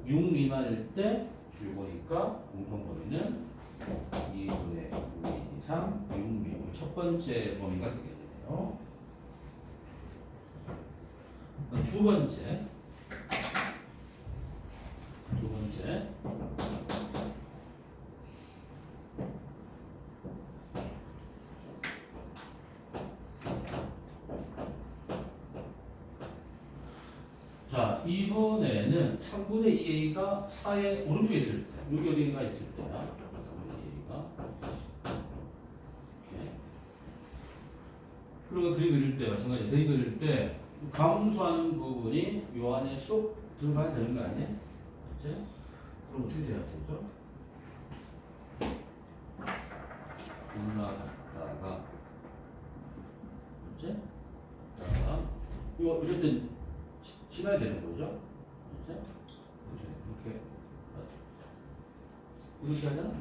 6 미만일 때 요거니까 공통 범위는 2분의 9 이상 6 미만. 첫 번째 범위가 되겠네요. 두 번째. 자, 이번에는 3분의 2a가 4의 오른쪽에 있을 때, 여기 어딘가 있을 때야. 3분의 2a가. 이렇게. 그리고 그림 그릴 때 마찬가지야. 그림 그릴 때 감소하는 부분이 요 안에 쏙 들어가야 되는 거 아니야? 그치? 그럼 어떻게 돼야 되죠? 올라갔다가, 그치? 자, 이거 어쨌든 지나야 되는 거죠? 그치? 이렇게 하잖아?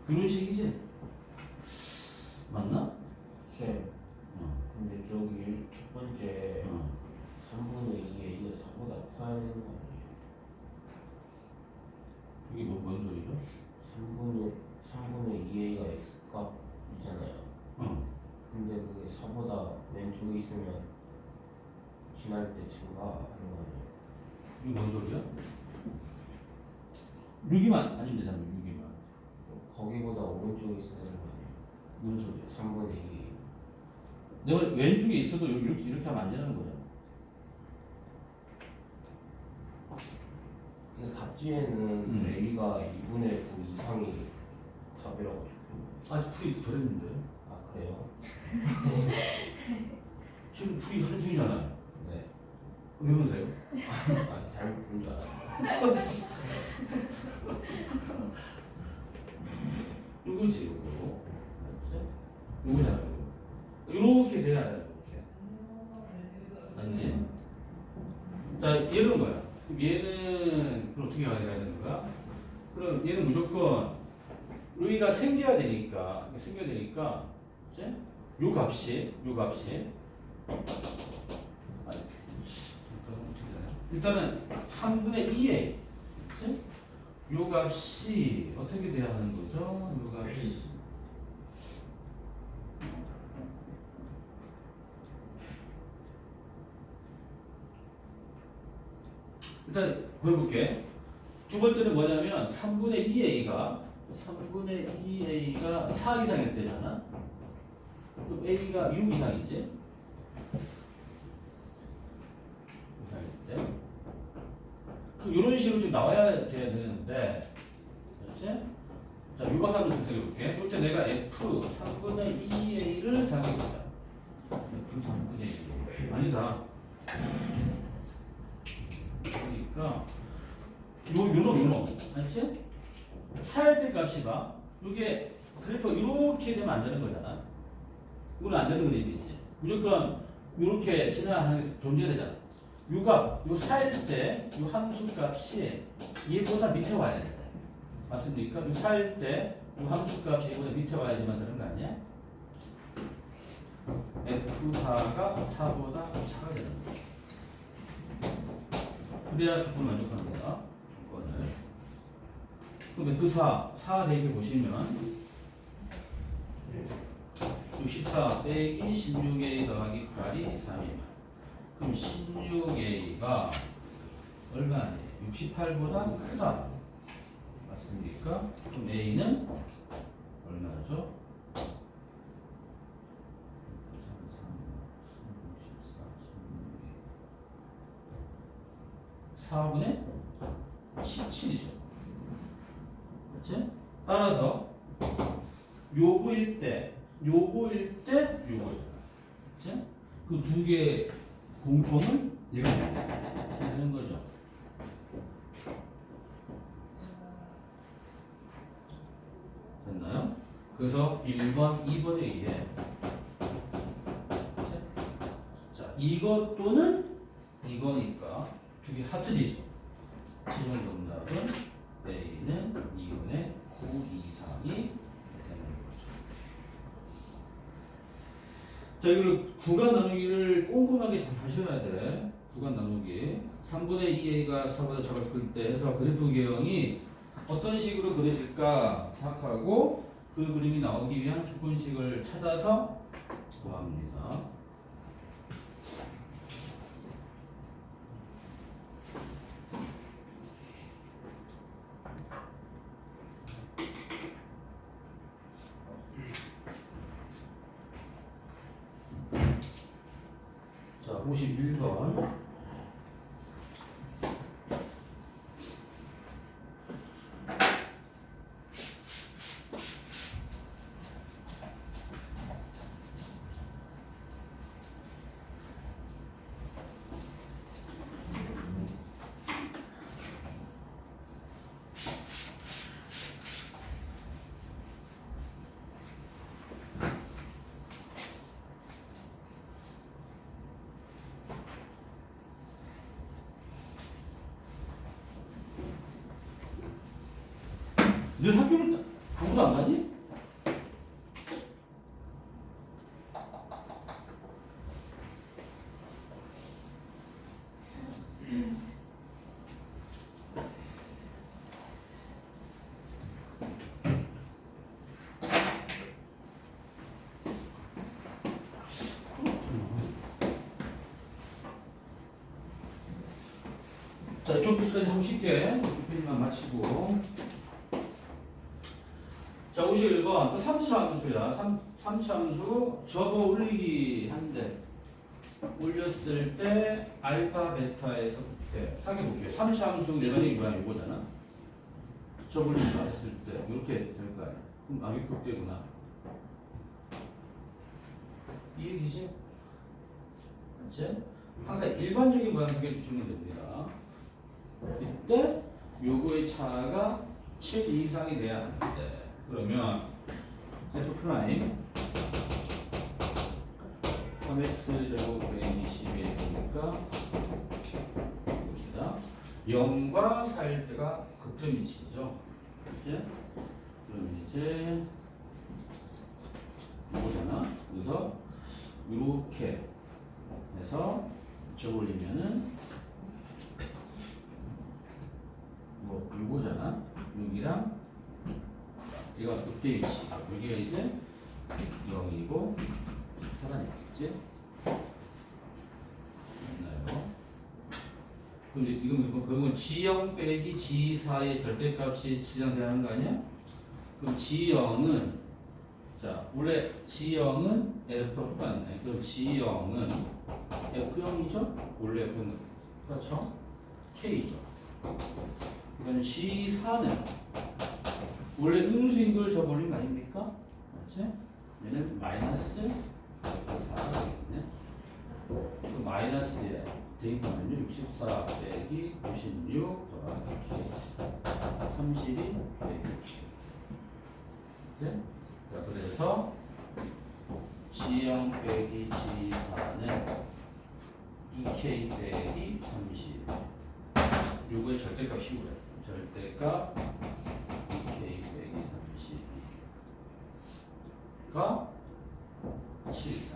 그런 식이지? 맞나? 쌤, 근데 저기 첫 번째 3분의 2에 이거 4보다 커야 되는 거 아니에요? 이게 뭔 소리죠? 3분의 2a가 x값 있잖아요. 근데 그게 4보다 왼쪽에 있으면 지날 때 증가하는 거 아니에요? 이게 뭔 소리야? 6이만 아니면 되잖아, 6이만. 거기보다 오른쪽에 있어야 되는 거 아니에요? 뭔 소리야? 3분의 2. 내가 왼쪽에 있어도 이렇게 하면 안 되는 거잖아. 근데 답지에는 a가 2분의 9 이상이 답이라고 적혀있는데. 아직 풀이 덜 했는데. 아 그래요? 지금 풀이 하는 중이잖아요. 네. 왜 그러세요? 아 잘못 쓴 줄 알았어요. 요거지, 요거. 요거잖아요. 요렇게 돼야 돼, 이렇게. 아니. 자, 얘는 뭐야? 그럼 얘는, 그럼 어떻게 가져가야 되는 거야? 그럼 얘는 무조건, 여기가 생겨야 되니까, 그치? 요 값이. 아니, 일단은 3분의 2에, 그치? 요 값이 어떻게 돼야 하는 거죠? 요 값이. 일단 보여볼게. 두 번째는 뭐냐면 3분의 2a가 4 이상일 때잖아. 그럼 a가 6 이상이지. 이상일 때. 그럼 이런 식으로 지금 나와야 돼야 되는데, 그렇지? 자, 요거 한번 선택해볼게. 이때 내가 f 3분의 2a를 생각해보자. f 3분의 2a. 아니다. 그러니까 요놈 맞지? 사야될 값이 봐. 이게 그래서 이렇게 되면 안 되는 거잖아. 이건 안 되는 그림이지. 무조건 이렇게 지나가는 게 존재해야 되잖아. 요 값, 요 사일 때, 요 함수 값이 얘보다 밑에 와야 된다. 맞습니까? 요 사일 때, 요 함수 값이 얘보다 밑에 와야지만 되는 거 아니야? F4가 4보다 작아야 되는 거야. 그래야 조건 만족합니다. 조건을. 그럼 F4 대입해 보시면 64 빼기 16a 더하기 8이 3이면 그럼 16a가 얼마니? 68보다 크다. 맞습니까? 그럼 a는 얼마죠? 4분의 17이죠. 그렇지? 따라서 요거일 때 요거잖아. 그렇지? 그 두 개 공통을 얘가 되는 거죠. 됐나요? 그래서 1번, 2번에 의해 자, 이것 또는 이거니까 두 개 합쳐지죠. 최종 정답은 A는 2분의 9 이상이 되는 거죠. 자, 이걸 구간 나누기를 꼼꼼하게 잘 하셔야 돼. 구간 나누기. 3분의 2a가 4보다 작을 때 해서 그래프 유형이 어떤 식으로 그려질까 생각하고 그 그림이 나오기 위한 조건식을 찾아서 구합니다. 자, 51번. 늘 학교를 아무도 안 가니? 자, 이쪽 페이지까지 하고 쉽게 이쪽 페이지만 마치고. 자, 51번 3차 함수야. 3차 함수 접어 올리기 한대. 올렸을 때 알파 베타에서 그때 사귀어볼게요. 3차 함수 일반적인 모양이 이거잖아. 접어 올린다 했을 때 이렇게 될 거 아니야. 그럼 이렇게 극대구나. 이 얘기지? 맞지? 항상 일반적인 모양 그려주시면 됩니다. 이때 요거의 차가 7 이상이 돼야 하는데 그러면 F 프라임 3x 제곱 플러스 20에 있으니까 봅니다. 0과 4일 때가 극점 위치죠. 이제 그럼 이제 이거잖아. 그래서 이렇게 해서 접올리면은 뭐 이거잖아. 여기랑 얘가 극대 위치. 여기가 이제 0이고 살아있겠지? 맞나요? 그럼 이제 이건 그러면 G0 빼기 G4의 절대값이 7이랑 되는 거 아니야? 그럼 G0은 자 원래 G0은 F가 똑같네. 그럼 G0은 F0이죠? 원래 F는 그렇죠? K죠. 그러면 G4는 원래 음수인 걸 접어올린 거 아닙니까? 맞지? 얘는 마이너스 4가 되겠네. 그 마이너스에 대입하면요 64 빼기 96 더하기 K 32 빼기 K. 네? 자 그래서 G0 빼기 G4는 2K 빼기 30. 요거의 절대값이고요. 절대값 2K 빼기 32가 7 이상.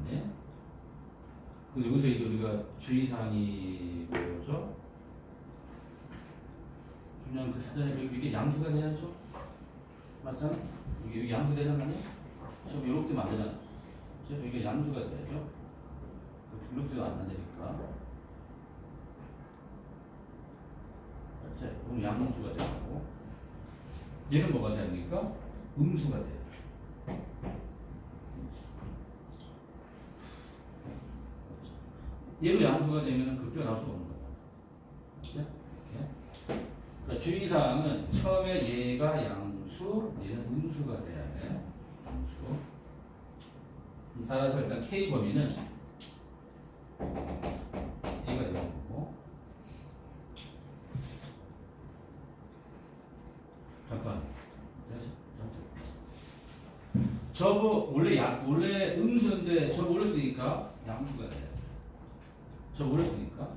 네. 근데 여기서 이제 우리가 주의사항이 뭐죠? 중요한 그 사전에 이게 양수가 돼야죠. 맞잖아? 이게 양수되는 거 아니야? 저 이렇게 되면 안 되잖아. 이게 양수가 돼야죠. 이렇게 되면 안 되니까. 맞지? 그럼 양수가 되고. 얘는 뭐가 됩니까? 음수가 돼요. 얘로 양수가 되면 극대가 나올 수가 없는 거야. 그렇죠? 그러니까 주의사항은 처음에 얘가 양수, 얘는 음수가 돼야 돼. 음수. 따라서 일단 K 범위는 얘가 되는 거고. 잠깐. 저거 원래 음수인데 저거 올렸으니까 양수가 돼요. 저거 올렸으니까.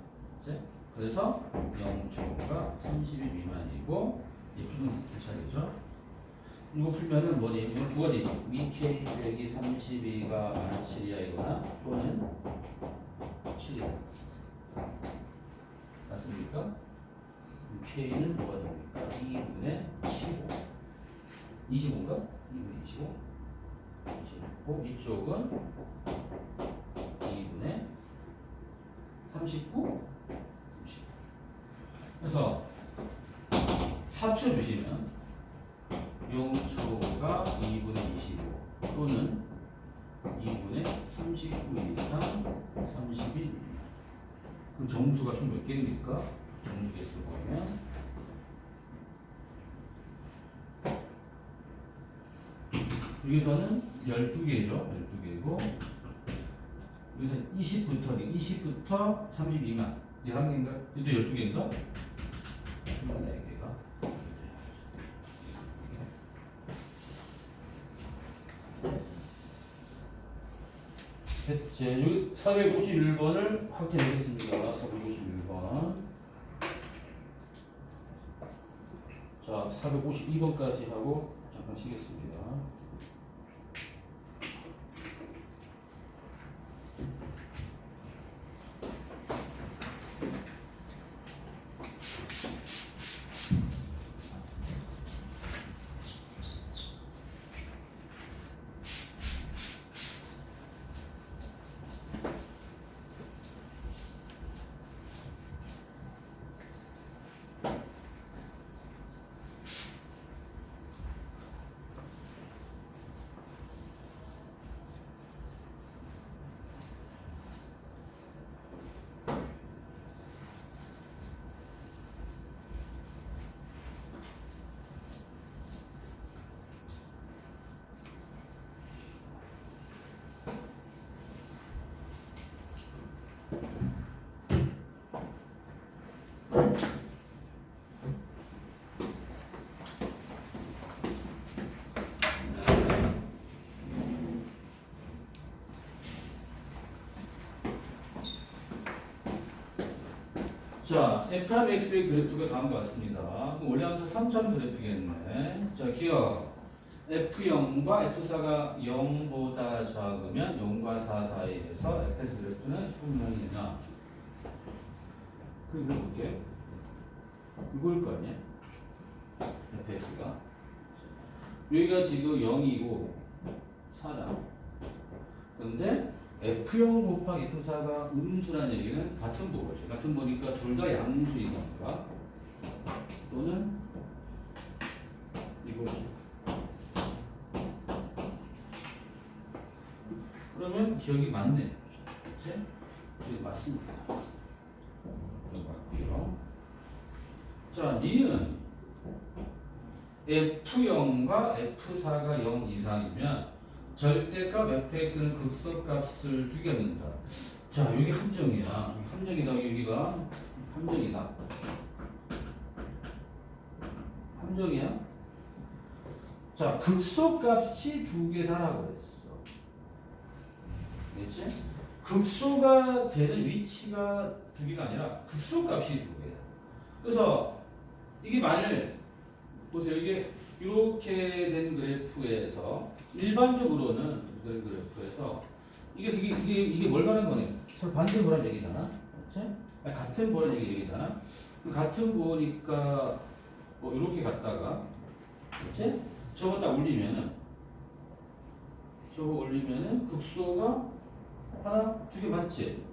그치? 그래서 0초가 30이 미만이고 이 풀면 차례죠. 이거 풀면은 뭐니? 이거 구가 되지. 2K 빼기 32가 -7이야 이거나 또는 7이다. 맞습니까? K는 뭐가 됩니까? 2분의 15. 25인가? 2분의 25. 25. 이쪽은 2분의 39. 30. 그래서 합쳐주시면 용초가 2분의 25 또는 2분의 39 이상 31. 그럼 정수가 총 몇 개입니까? 정수 개수 보면 여기서는 12개죠. 12개고 여기서는 20부터 32만 11개인가? 또 12개인가? 24개가 됐지. 여기 451번을 확인하겠습니다. 451번. 자, 452번까지 하고 잠깐 쉬겠습니다. 자, fx의 그래프가 다음과 같습니다. 그럼 원래 항상 3점 그래프겠네. 자, 기억. f0과 f4가 0보다 작으면 0과 4 사이에서 fx 그래프는 수평이냐. 그럼 볼게요. 이걸 거 아니야? fx가. 여기가 지금 0이고 4다. 근데 F0 곱하기 F4가 음수라는 얘기는 같은 보고죠. 같은 보니까 둘 다 양수이니까 또는 이거죠. 그러면 기억이 맞네. 그치? 기억이 맞습니다. 기억 맞고요. 자, 니은 F0과 F4가 0 이상이면 절대값 fx는 극소값을 죽여낸다. 자, 여기 함정이야. 함정이다. 여기가 함정이다. 함정이야. 자, 극소값이 두 개다라고 했어. 됐지? 극소가 되는 위치가 두 개가 아니라 극소값이 두 개야. 그래서 이게 만일 보세요. 이게 이렇게 된 그래프에서 일반적으로는 그런 그래프에서 이게 뭘 말하는 거냐? 서로 반대 보란 얘기잖아, 그렇지? 아니, 같은 보란 얘기잖아. 같은 보니까 뭐 이렇게 갔다가, 그렇지? 저거 딱 올리면은 극소가 하나, 두 개 맞지?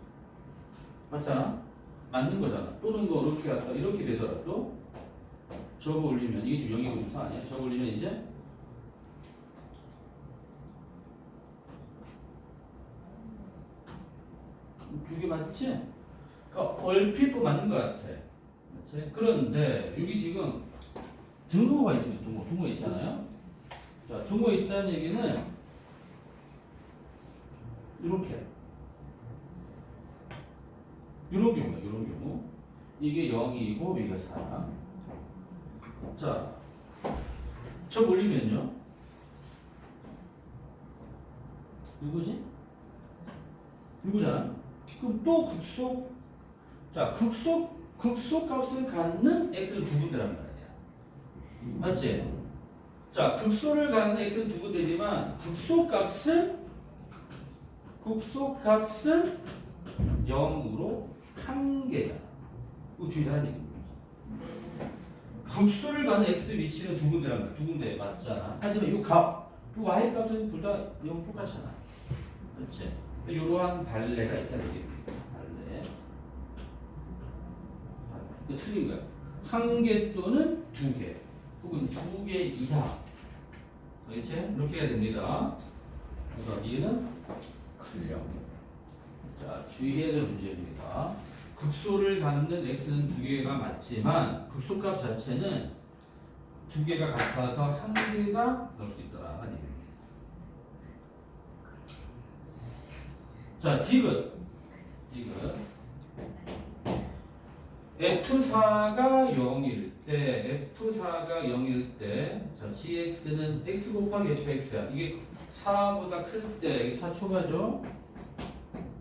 맞잖아? 맞는 거잖아. 또는 뭐 이렇게 갔다 이렇게 되더라도 저거 올리면 이게 지금 0이고 4 아니야? 저거 올리면 이제 두 개 맞지? 그러니까 얼핏 맞는 것 같아. 그렇지? 그런데 여기 지금 등호가 있습니다. 등호 있잖아요. 자, 등호 있다는 얘기는 이렇게 이런 경우야. 이런 경우 이게 0이고 여기가 4야. 자, 저 올리면요. 누구지? 누구잖아? 그럼 또 극소. 자, 극소 값을 갖는 x는 두 군데란 말이야. 맞지? 자, 극소를 갖는 x는 두 군데지만 극소 값은 0으로 한 개잖아. 이거 주의하라는 얘기입니다. 극수를 가는 x 위치는 두 군데란 말이야. 두 군데 맞잖아. 하지만 이 값, 이 y 값은 둘 다 0 똑같잖아. 그렇지? 이러한 발레가 있다는 얘기입니다. 발레. 이거 틀린 거야. 한 개 또는 두 개, 혹은 두 개 이하. 알겠지? 이렇게 해야 됩니다. 그래서 얘는 클령. 자, 주의해야 될 문제입니다. 극소를 갖는 x는 두 개가 맞지만 극소값 자체는 두 개가 같아서 한 개가 넣을 수 있더라. 아니에요. 자, 디귿. F4가 0일 때, F4가 0일 때, 자, gx는 x 곱하기 fx야. 이게 4보다 클 때, 4 초과죠?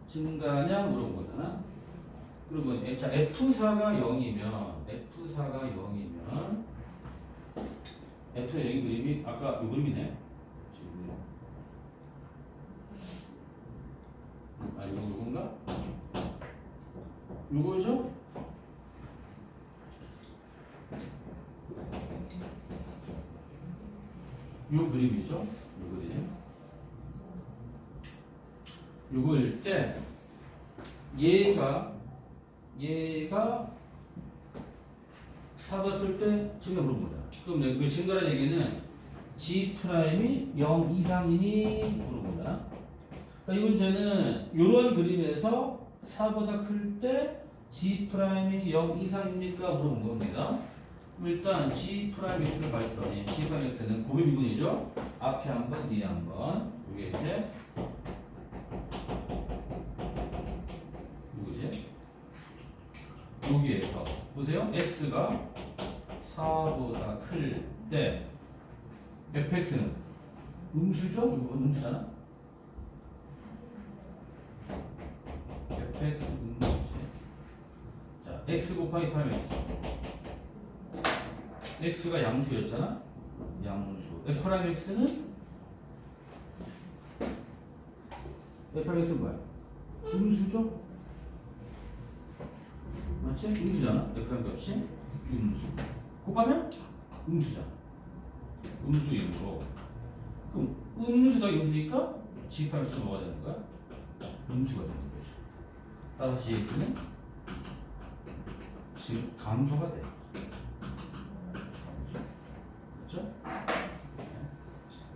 증가냐? 물어본 거잖아. 그러면, 자, F4가 0이면, F4가 0이면, F의 0인 그림이, 아까 이 그림이네. 지금. 아, 요건가? 요거죠? 요 그림이죠? 요 그림. 요거일 때 얘가 4보다 클 때 증가 물어본 거다. 그럼 그 증가라는 얘기는 G 프라임이 0 이상이니 물어본 거다. 그러니까 이 문제는 요런 그림에서 4보다 클 때 G 프라임이 0 이상입니까 물어본 겁니다. 일단 G 프라임 x를 봤더니 G 프라임 x는 고개 미분이죠. 앞에 한 번, 뒤에 한 번. 이게 이제 누구지? 여기에서 보세요. x가 4보다 클 때 fx는 음수죠? 이거 음수잖아. fx 음수지. 자, x 곱하기 8x. x가 양수였잖아. 양수. f'x는 f'x는 뭐야? 음수죠? 맞지? 음수잖아. f'x 값이 음수. 곱하면 음수잖아. 음수이므로. 그럼 음수가 음수니까 gx는 뭐가 되는 거야? 음수가 되는 거죠. 따라서 gx는 지금 감소가 돼. 그렇죠?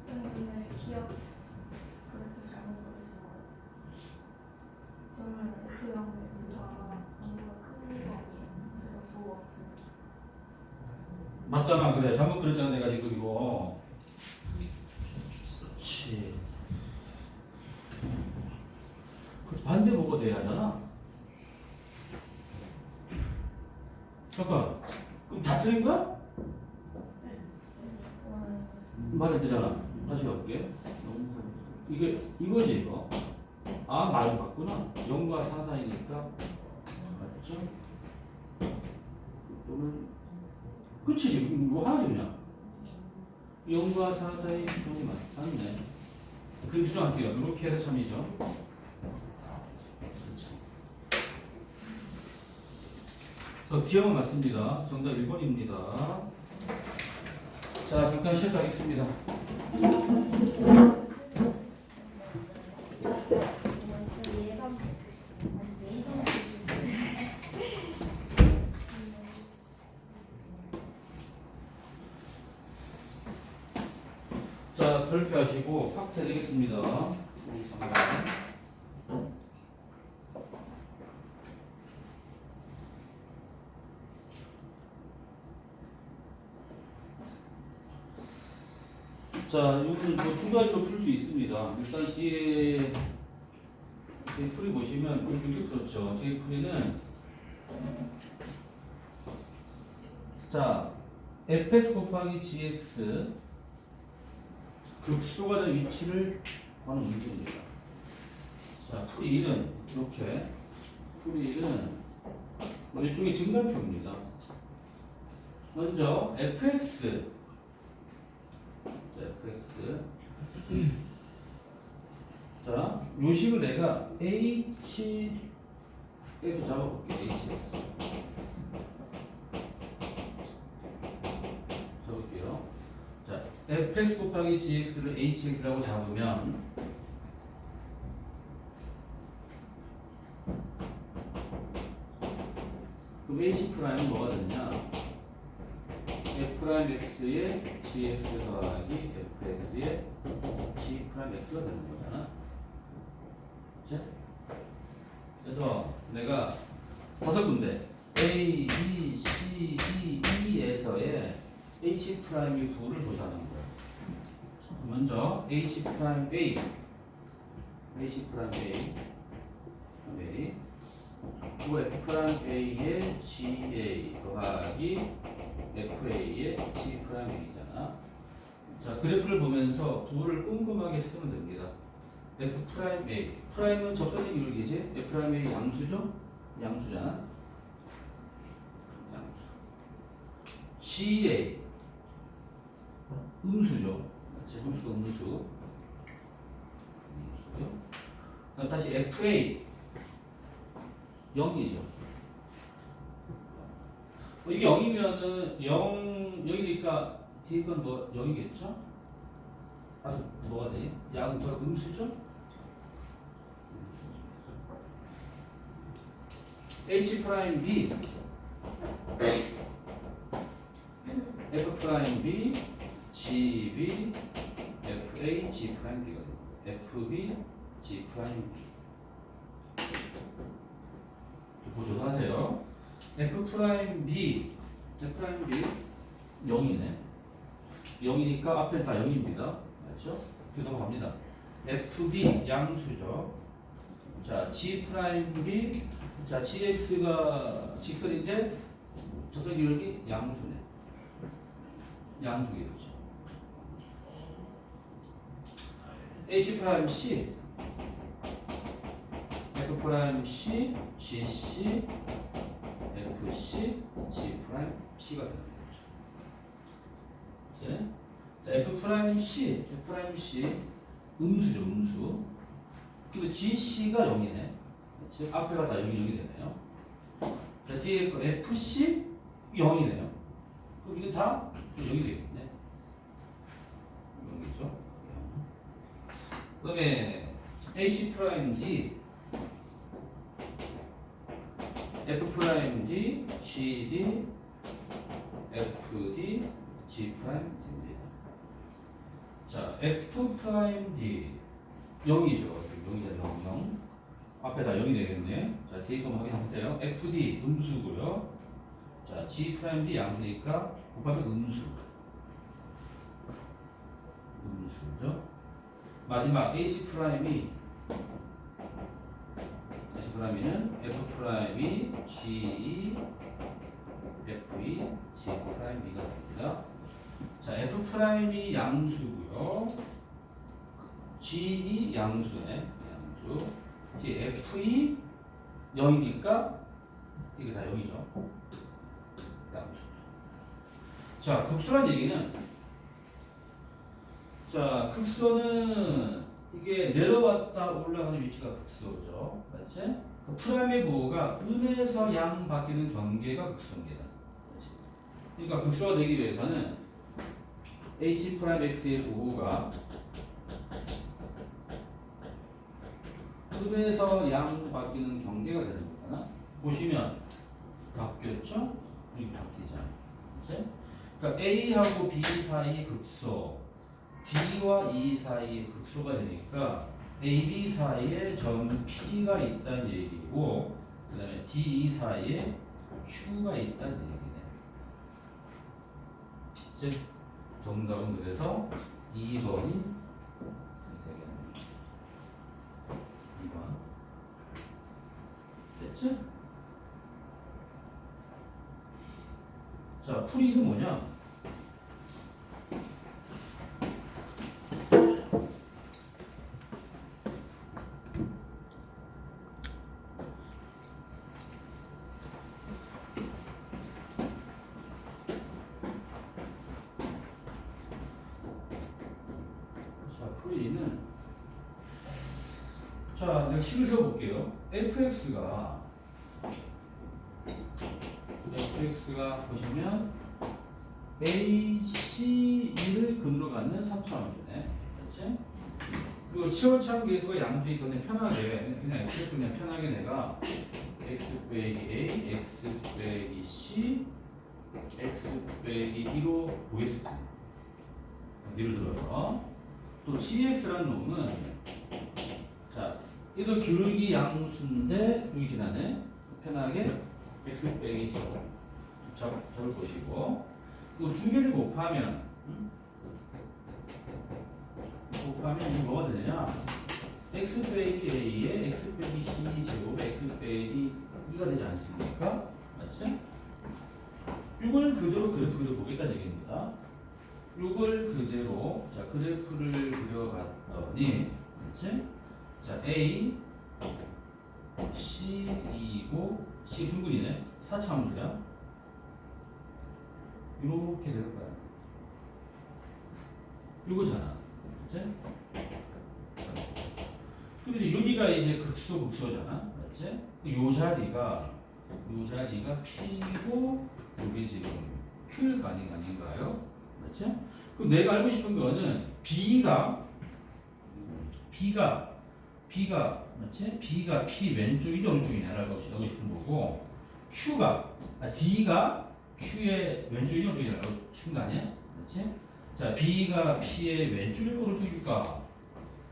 선생님 기억 그렇게 잘못 그리셔가지고 그러면 F형 vez다가 뭔가 큰 거 아니에요? 그래서 부호 없으면 맞잖아. 그래. 잘못 그랬잖아. 내가 지금 이거. 그렇지. 그렇지. 반대 보고 돼야 하잖아. 잠깐. 그럼 다 틀린 거야? 말이 안 되잖아. 다시 갈게. 이게 이거지 이거. 아, 말은 맞구나. 0과 4 사이니까 맞죠? 또는 끝이지. 이거 하나지 그냥. 0과 4 사이 정이 맞네. 그림 수정할게요. 이렇게 해서 참이죠. 그렇죠. 그래서 기억은 맞습니다. 정답 1번입니다. 자, 잠깐 시작하겠습니다. 예감 자, 그렇게 하시고 확대 드리겠습니다. 자, 이거는 뭐두 가지로 풀 수 있습니다. 일단 뒤에 풀이 보시면 이렇게 그렇죠. 뒤에 풀이는 자, fx 곱하기 gx 극소가 된 위치를 하는 문제입니다. 자, 풀이 1은 이렇게 풀이 1은 일종의 증가표입니다. 먼저 fx 자, 요식을 내가 h A도 잡아볼게. HX 잡을게요. 자, fx 곱하기 gx를 hx라고 잡으면 그럼 h 프라임은 뭐가 되냐? f 프라임 x에 gx 더하기 fx에 g 프라임 x가 되는 거잖아. 그치? 그래서 내가 5군데 A, B, C, D, E에서의 H 프라임이 9를 조사하는 거야. 먼저 H 프라임 A, H 프라임 A, A, 그 F 프라임 A의 GA 더하기 FA의 G 프라임 A잖아. 자, 그래프를 보면서 9를 꼼꼼하게 쓰면 됩니다. F 프라임 A, 프라임은 접선의 기울기지? F 프라임 A 양수죠? 양수잖아. 양수. GA 음수죠. 맞지? 음수가 음수. 음수요. 그럼 다시 FA 0이죠. 이게 0이면은 0이니까 뒤에 건 뭐 0이겠죠? 아, 뭐가 되지? 양수가 음수죠? H 프라임 B F 프라임 B G B F A G 프라임 B가 됩니다. F B G 프라임 B 조사하세요. F 프라임 B F 프라임 B 0이네. 0이니까 앞에 다 0입니다. 맞죠? 넘어갑니다. F B 양수죠. 자, G 프라임 B 자, GX가 직선인데 접선 기울기 양수네. 양수겠죠. AC 프라임 C F 프라임 C GC FC G 프라임 C가 되는 거죠. 이제 자, F 프라임 C F 프라임 C 음수죠, 음수. 근데 GC가 0이네. 그치? 앞에가 다 0이 되네요. 자, 뒤에 거 FC 0이네요. 그럼 이게 다 0이 되겠네. 0이죠. 그 다음에 AC 프라임 D F 프라임 D GD FD G 프라임 D입니다. 자, F 프라임 D 0이죠. 0이다, 0. 앞에 다 0이 되겠네. 자, 뒤에 거 확인해보세요. FD 음수고요. 자, G 프라임 D 양수니까 곱하면 음수. 음수죠. 마지막 H 프라임이 H 프라임이는 F 프라임이 GE FE G 프라임 B가 됩니다. 자, F 프라임이 양수고요. GE 양수네. 양수. 뒤에 FE 0이니까 이게 다 0이죠. 양수죠. 자, 극소란 얘기는 자, 극소는 이게 내려왔다 올라가는 위치가 극소죠. 맞지? 그 프라임의 보호가 음에서 양 바뀌는 경계가 극소입니다. 맞지? 그러니까 극소가 되기 위해서는 H 프라임 X의 보호가 음에서 양 바뀌는 경계가 되는 거잖아. 보시면 바뀌었죠? 이렇게 바뀌잖아. 그치? 그러니까 A하고 B 사이 극소, D와 E 사이 극소가 되니까 A, B 사이에 점 P가 있다는 얘기고, 그 다음에 D, E 사이에 Q가 있다는 얘기네. 즉 정답은 그래서 2번이 되겠네. 2번 됐지? 자, 풀이는 뭐냐? 자, 풀이는 자, 내가 식을 세워볼게요. fx가 fx가 보시면 a, c, 1을 근으로 갖는 3차원이네. 그렇지? 그리고 치원차원 계수가 양수이거든 편하게 그냥 fx 그냥 편하게 내가 x 빼기 a, x 빼기 c, x 빼기 2로 보겠습니다. 예를 들어서 또 gx라는 놈은 자 얘도 기울기 양수인데 여기 지나네. 편하게 x 빼기 적을 보시고 그 두 개를 곱하면 이게 뭐가 되느냐? x 빼기 a에 x 빼기 c 제곱에 x 빼기 2가 되지 않습니까? 맞지? 이걸 그대로 그래프를 보겠다는 얘기입니다. 이걸 그대로 자 그래프를 그려봤더니 그렇지? 자 a c 2고 c 중근이네 4차함수야. 이렇게 될 거야. 이거잖아. 그치? 근데 이제 여기가 이제 극소잖아. 맞지? 요 자리가 P고, 요게 지금 Q일 거 아닌가요? 맞지? 그럼 내가 알고 싶은 거는 B가, 맞지? B가 P 왼쪽이냐, 오른쪽이냐를 알고 싶은 거고, D가 Q의 왼쪽이냐, 오른쪽이냐를 알고 싶은 거 아니야? 맞지? 자, B가 P의 왼쪽일까 오른쪽일까?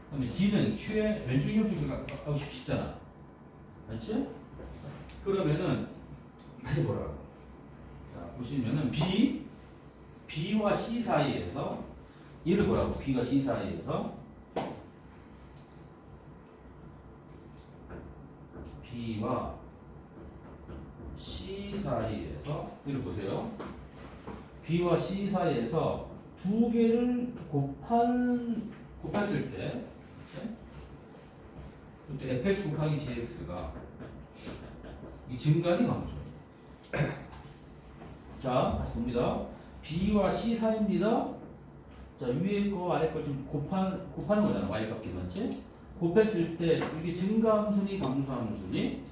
그다음에 D는 Q의 왼쪽이냐 오른쪽일까 하고 싶잖아. 맞지? 그러면은 다시 보라고. 자, 보시면은 B와 C 사이에서 얘를 보라고. B가 C 사이에서 B와 C 사이에서 얘를 보세요. B와 C 사이에서 두 개를 곱했을 때, 그때 fx 곱하기 gx가 이 증가니 감소. 자, 다시 봅니다. B와 C 사이입니다. 자, 위에 거 아래 거 지금 곱하는 거잖아. y 값 기반치. 곱했을 때 이게 증가함수니 감소함수니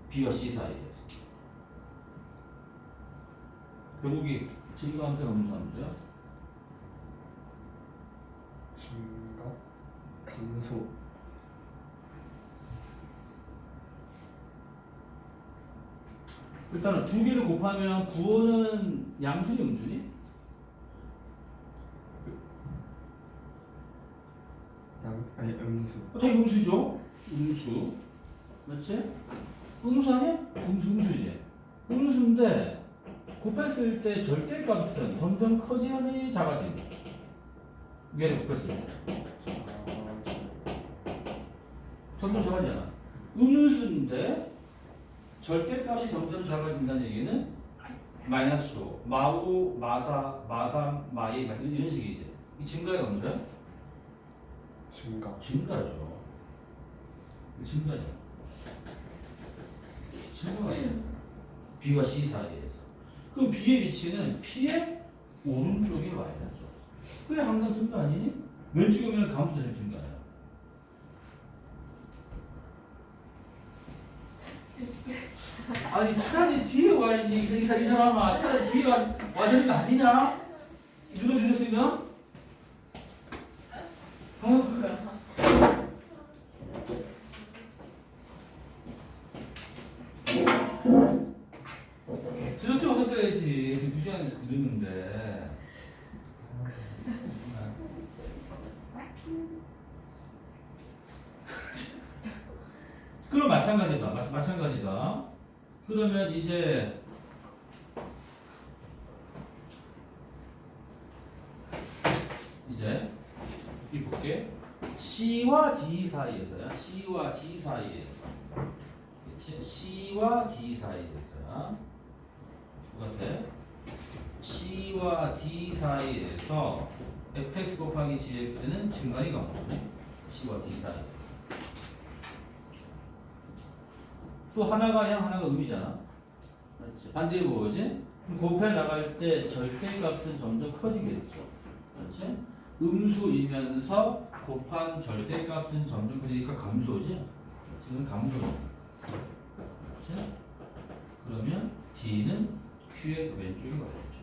B와 C 사이에서. 결국이 증가함수 감소함수야? 증가? 감소. 일단은 두 개를 곱하면 부호는 양수니 음수니? 아니 음수. 다 음수죠? 음수. 맞지? 음수 아니야? 음수지. 음수인데 곱했을 때 절대값은 점점 커지니 작아지니? 얘를 곱했을 때 점점 작아지잖아. 음수인데 절대값이 점점 작아진다는 얘기는 마이너스 5, 마5, 마4, 마3, 마2 이런 식이지. 이 증가가 음수야? 증가. 증가죠. 증가죠. 증가가 B와 C 사이에서. 그럼 B의 위치는 P의 오른쪽에 와야 되죠. 그래 항상 증가 아니니? 왼쪽에 오면 감소될 증가야. 아니 차라리 뒤에 와야지 이 사람아. 차라리 뒤에 와야 되는 거 아니냐? 누가 늦었으면? 저렇게 왔었어야지. 지금 2시간에서 늦는데. 그럼 마찬가지다. 그러면 이제 이 볼게. C와 D 사이에서야. C와 D 사이에서. 그렇지? C와 D 사이에서야. 똑같아. C와 D 사이에서 fx 곱하기 gx는 증가니 감소네. C와 D 사이. 또 하나가 양 하나가 음이잖아. 맞지? 반대로 뭐지? 곱해 나갈 때 절대값은 점점 커지겠죠. 그렇지? 음수이면서 곱한 절대값은 점점 커지니까 감소지. 지금 감소죠. 그렇지? 뒤에 그 왼쪽이 걸어있죠.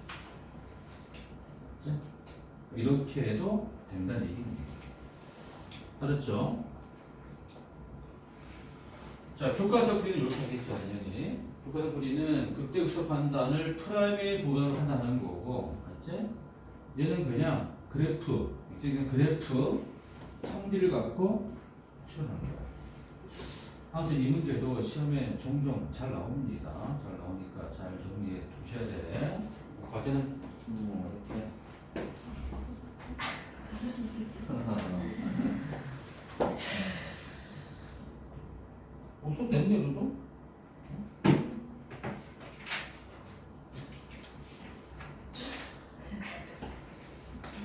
이렇게 해도 된다는 얘기입니다. 알았죠? 자, 교과서 풀이는 이렇게 하겠죠, 당연히. 교과서 풀이는 극대극소 판단을 프라임의 부분으로 판단하는 거고, 맞지? 얘는 그냥 그래프, 그냥 그래프 성질을 갖고 추론하는 거야. 아무튼 이 문제도 시험에 종종 잘 나옵니다. 잘 나오니까 잘 정리해 두셔야 돼. 과제는 이렇게 손 냈네, 그래도?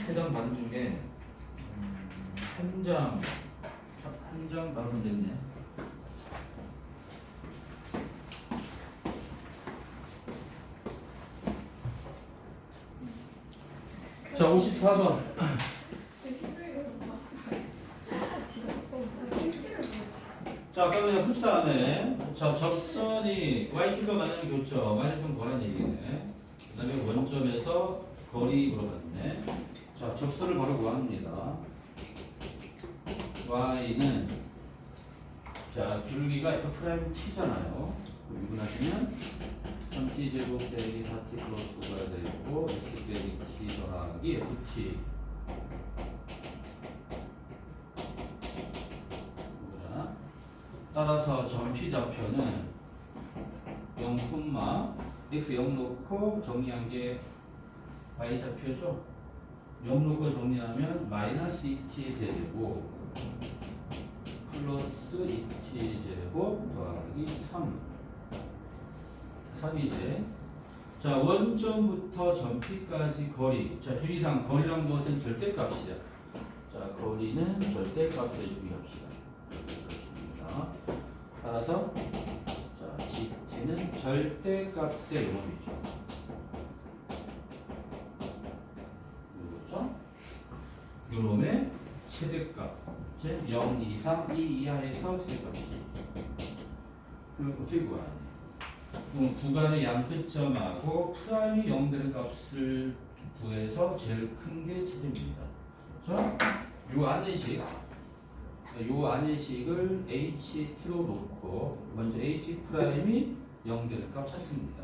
해당 반 중에 한 장 나오면 됐네. 자, 54번. 자, 아까 그냥 흡사하네. 자, 접선이 y축과 만나는 교점, y축은 거란 얘기네. 그 다음에 원점에서 거리 물어봤네. 자, 접선을 바로 구합니다. y는 자, 줄기가 f' t잖아요. 미분하시면 3t 제곱 빼기 4t 플러스 5가 되고 x 빼기 t 더하기 ft. 따라서 점피 좌표는 0, x 0 놓고 정리한 게 y 좌표죠. 0 놓고 정리하면 마이너스 2t 세제곱 플러스 2t 제곱 더하기 3이제. 자, 원점부터 점피까지 거리. 자, 주의사항 거리란 것은 절대값이야. 자, 거리는 절대값을 주의합시다. 따라서 자, GT는 절대값의 요놈이죠. 그렇죠? 요놈의 최대값. 즉 0 이상 2 이하에서 최대값이죠. 그럼 어떻게 구하냐? 그럼 구간의 양끝점하고 프라임이 0 되는 값을 구해서 제일 큰 게 최대입니다. 그렇죠? 요 안에식 요 안의식을 HT로 놓고 먼저 H 프라임이 0 되는 값 찾습니다.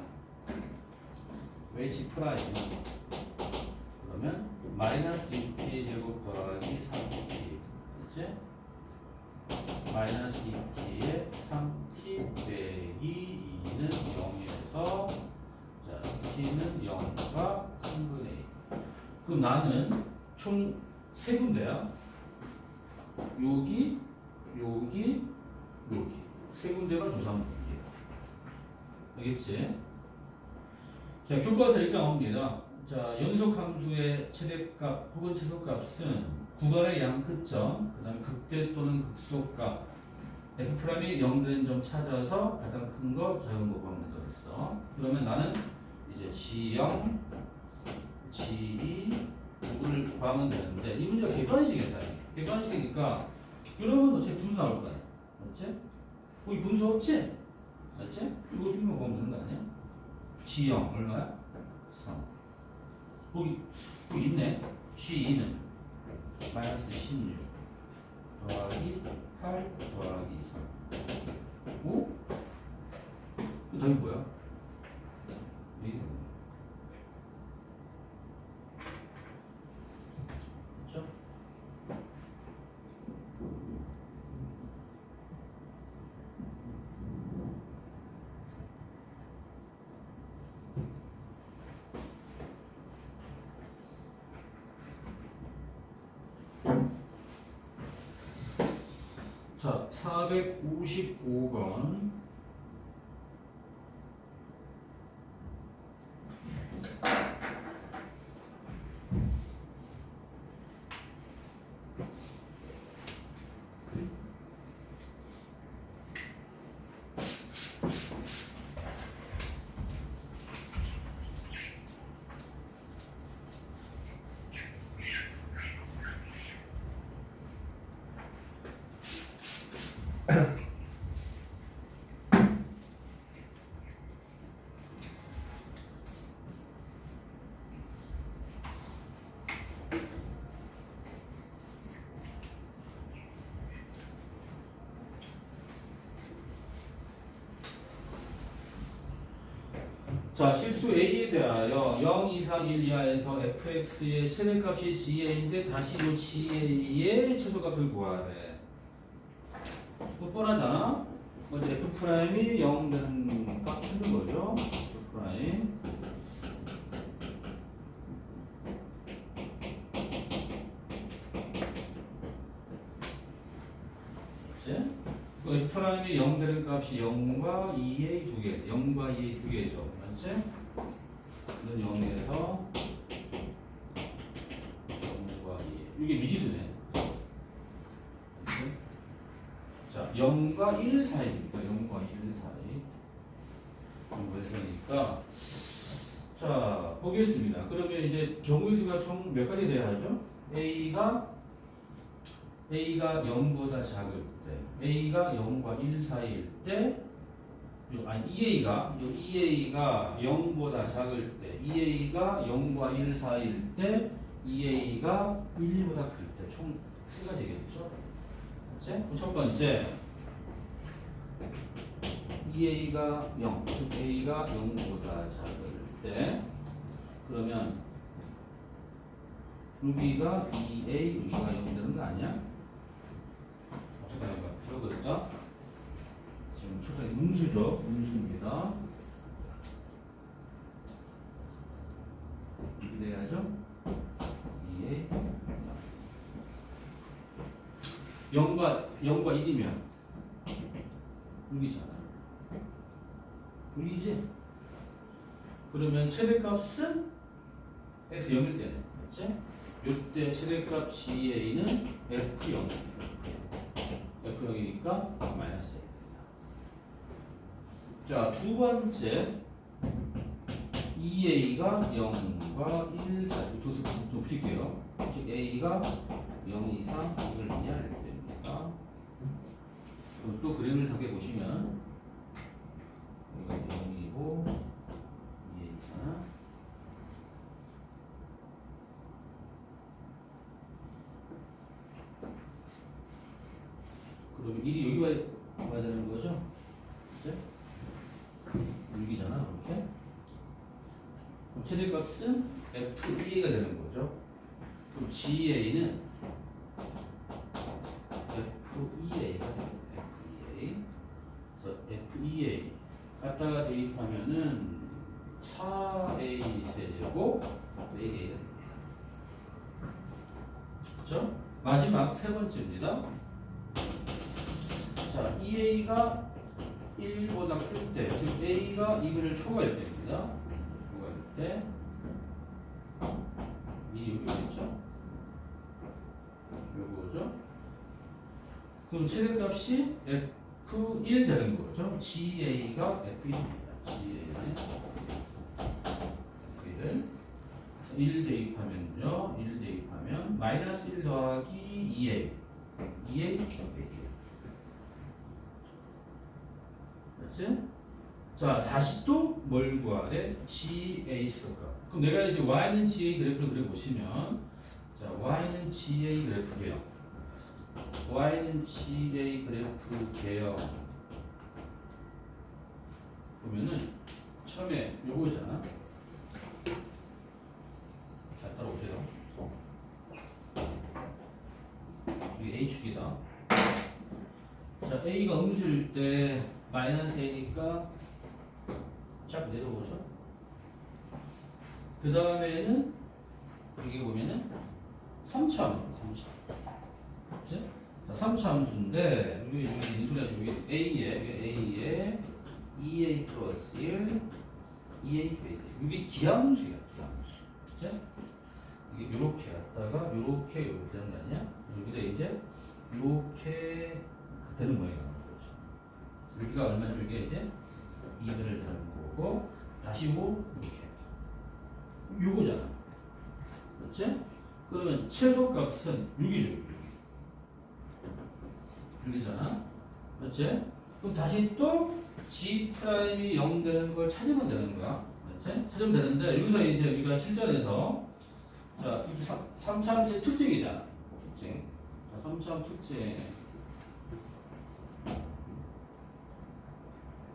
H 프라임은 그러면 마이너스 2t 제곱 더하기 3t 그치? 마이너스 2t에 3t 빼기 2는 0에서 자 t는 0과 3분의 1. 그럼 나는 총 3군데야. 여기 세 군데가 조사문제야. 알겠지? 자, 교과서 이렇게 나옵니다. 자, 연속 함수의 최대값 혹은 최소값은 구간의 양끝점, 그 다음에 극대 또는 극소값 F'이 0 되는 점 찾아서 가장 큰 거, 작은 거 구하면 되겠어. 그러면 나는 이제 G0, G2, 를 구하면 되는데 이 문제가 객관식이다. 객관식이니까 여러분 어차피 분수 나올 거야. 맞지? 거기 분수 없지? 맞지? 이거 중요한 거 보면 되는 거 아니야? G0 얼마야? 3. 거기 있네. G2는 마이너스 16 더하기 8 더하기 3. 오? 그 답이 뭐야? 이게 그렇죠? 자, 455번. 자, 실수 A에 대하여 0 이상 1 이하에서 fx의 최대값이 GA인데 다시 이 GA의 최소값을 구하래. 뻔하잖아. 먼저 F'이 0 되는 값 찾는 거죠. F'. 그렇지? 그 F'이 0 되는 값이 0과 2의 두 개, 0과 2의 두 개죠. 맞지? 이건 0에서 0과 2. 이게 미지수네. 맞지? 자, 0과 1 사이니까 0과 1 사이. 0과 1 사이니까 자, 보겠습니다. 그러면 이제 경우의 수가 총 몇 가지 돼야 하죠? A가 0보다 작을 때, A가 0과 1 사이일 때, 아니 EA가 0보다 작을 때, EA가 0과 1 사이일 때, EA가 1보다 클 때, 총 세 가지겠죠? 맞지? 그럼 첫 번째, EA가 0, 즉 A가 0보다 작을 때, 그러면 여기가 2A, 여기가 0 되는 거 아니야? 잠깐만, 적었죠? 지금 초장이 음수죠? 음수입니다. 이렇게 돼야죠? 2A 0과 1이면 6이잖아. 6이지? 그러면 최대값은 x 0일 때는 맞지? 요때 최대값 GA는 F0이에요. F0이니까 마이너스 1입니다. 자, 두 번째 EA가 0과 1 사이 좀 붙일게요. 즉 A가 0 이상 1을 이하일 때입니다. 그럼 또 그림을 상게 보시면 여기가 0이고 2A잖아. 그러면 1이 여기 와야 되는 거죠? 그치? 6이잖아, 이렇게. 그럼 최대값은 F2A가 되는 거죠. 그럼 GA는 F2A가 됩니다. F2A. 그래서 F2A 갖다가 대입하면은 4A 세제곱 AA가 됩니다. 그렇죠? 마지막 세 번째입니다. 자, EA가 1보다 클 때, 즉 A가 2분의 초과일 때입니다. 초과일 때, 이 여기겠죠? 요거죠? 그럼 최대값이 F1 되는 거죠? GA가 F1입니다. GA는 F1. 1 대입하면요, 1 대입하면 마이너스 1 더하기 2A, 2A, 100이에요. 맞지? 자, 다시 또 뭘 구하래? GA 수값. 그럼 내가 이제 Y는 GA 그래프를 그려보시면, 자, Y는 GA 그래프예요. Y는 GA 그래프예요. 보면은 처음에 요거잖아. 자, 따라오세요. 이게 A축이다. 자, A가 음수일 때 마이너스 A니까 쫙 내려오죠. 그 다음에는 여기 보면은 3차 그치? 자, 3차 함수인데 여기 인수가 지금 여기 A에 2A 플러스 1 2A 빼기 이게 기하함수야. 기하함수. 그치? 이게 요렇게 갔다가 요렇게 되는 거 아니야? 여기다 이제 요렇게 되는 모양이 나오는 거죠. 여기가 얼마냐면 이게 이제 2분을 되는 거고 다시 뭐 이렇게 요거잖아. 그렇지? 그러면 최소값은 6이죠. 6이잖아. 그렇지? 그럼 다시 또 G 프라임이 0 되는 걸 찾으면 되는 거야. 그렇지? 찾으면 되는데 여기서 이제 우리가 실전에서 자, 3차함수의 특징이잖아. 특징. 자, 3차함 특징.